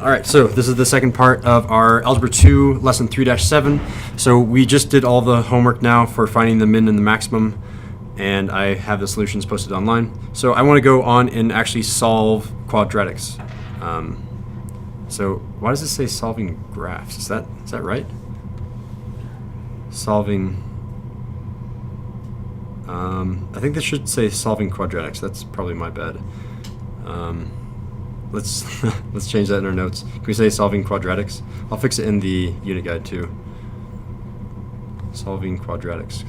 All right, so this is the second part of our Algebra 2, Lesson 3-7. So we just did all the homework now for finding the min and the maximum, and I have the solutions posted online. So I want to go on and actually solve quadratics. So why does it say solving graphs? Is that right? Solving. I think this should say solving quadratics. That's probably my bad. Let's let's change that in our notes. Can we say solving quadratics? I'll fix it in the unit guide too. Solving quadratics.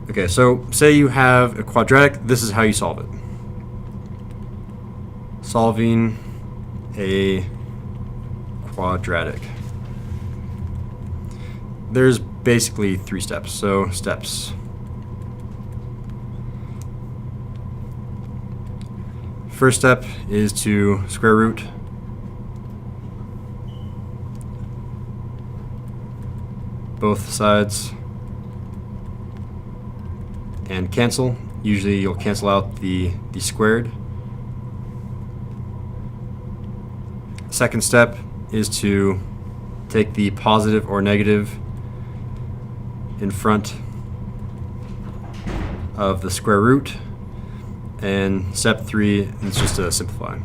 Okay, so say you have a quadratic. This is how you solve it. Solving a quadratic. There's basically 3 steps. So steps. First step is to square root both sides and cancel. Usually you'll cancel out the squared. Second step is to take the positive or negative in front of the square root, and step 3 is just to simplify.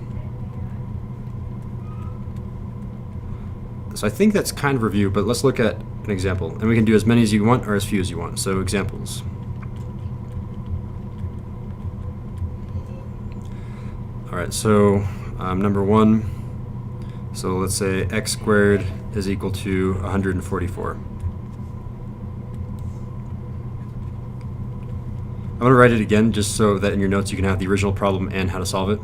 So I think that's kind of review, but let's look at an example, and we can do as many as you want or as few as you want. So examples. All right, so number 1, so let's say x squared is equal to 144. I'm going to write it again just so that in your notes you can have the original problem and how to solve it.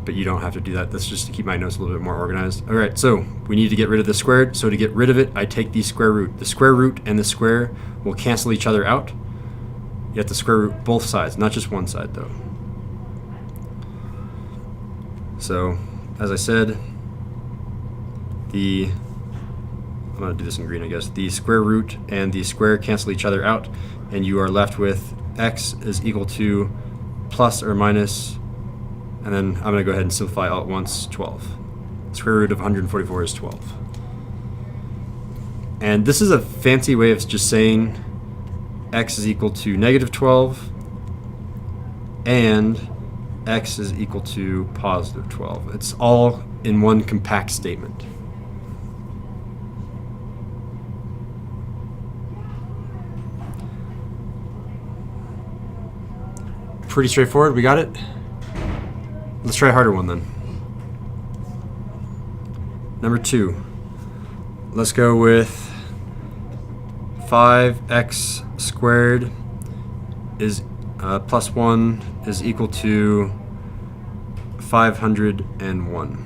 But you don't have to do that. That's just to keep my notes a little bit more organized. All right, so we need to get rid of the squared. So to get rid of it, I take the square root. The square root and the square will cancel each other out. You have to square root both sides, not just one side though. So as I said, I'm going to do this in green, I guess. The square root and the square cancel each other out, and you are left with x is equal to plus or minus, and then I'm going to go ahead and simplify all at once, 12. The square root of 144 is 12. And this is a fancy way of just saying x is equal to negative 12 and x is equal to positive 12. It's all in one compact statement. Pretty straightforward. We got it? Let's try a harder one then. Number 2. Let's go with 5x squared is plus 1 is equal to 501.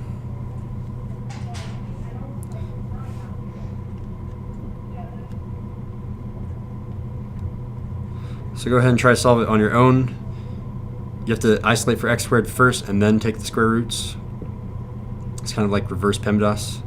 So go ahead and try to solve it on your own. You have to isolate for x squared first and then take the square roots. It's kind of like reverse PEMDAS.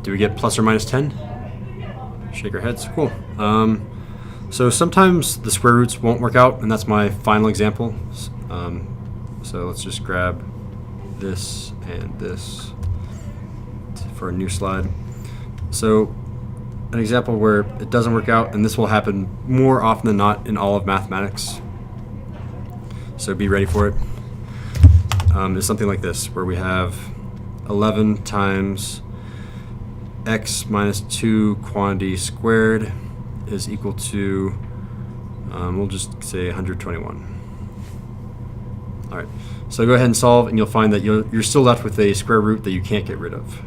Do we get plus or minus 10? Shake our heads. Cool. So sometimes the square roots won't work out, and that's my final example. So let's just grab this and this for a new slide. So an example where it doesn't work out, and this will happen more often than not in all of mathematics. So be ready for it. Is something like this, where we have 11 times x minus 2 quantity squared is equal to, we'll just say 121. All right, so go ahead and solve, and you'll find that you're still left with a square root that you can't get rid of.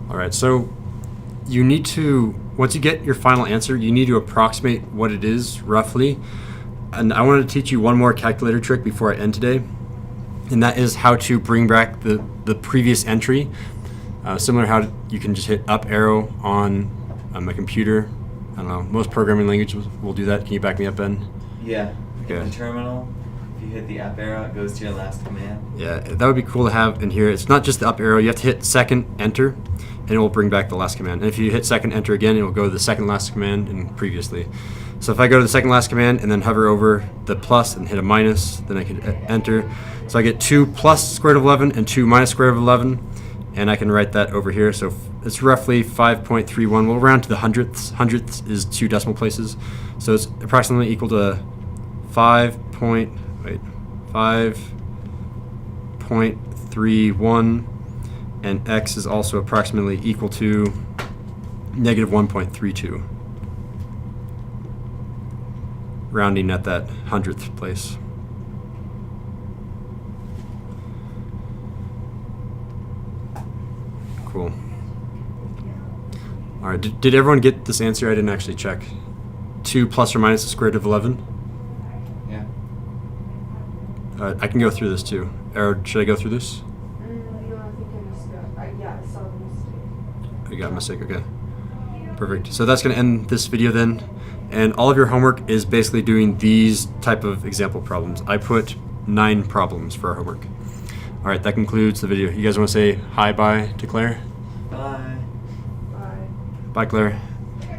All right, so you need to, once you get your final answer, you need to approximate what it is roughly. And I wanted to teach you one more calculator trick before I end today, and that is how to bring back the previous entry. Similar to how you can just hit up arrow on a computer. I don't know, most programming languages will do that. Can you back me up, Ben? Yeah. Okay. In the terminal, if you hit the up arrow, it goes to your last command. Yeah, that would be cool to have in here. It's not just the up arrow. You have to hit second enter, and it will bring back the last command. And if you hit second enter again, it will go to the second last command and previously. So if I go to the second last command and then hover over the plus and hit a minus, then I can enter. So I get 2 plus square root of 11 and 2 minus square root of 11, and I can write that over here. So it's roughly 5.31. We'll round to the hundredths. Hundredths is 2 decimal places. So it's approximately equal to 5.31, and x is also approximately equal to negative 1.32. Rounding at that hundredth place. Cool. All right, did everyone get this answer? I didn't actually check. 2 plus or minus the square root of 11? Yeah. I can go through this too. Or should I go through this? No, I think I just got, yeah, I saw the mistake. I got a mistake, okay. Perfect. So that's going to end this video then. And all of your homework is basically doing these type of example problems. I put 9 problems for our homework. All right, that concludes the video. You guys want to say hi, bye to Claire? Bye. Bye. Bye, Claire.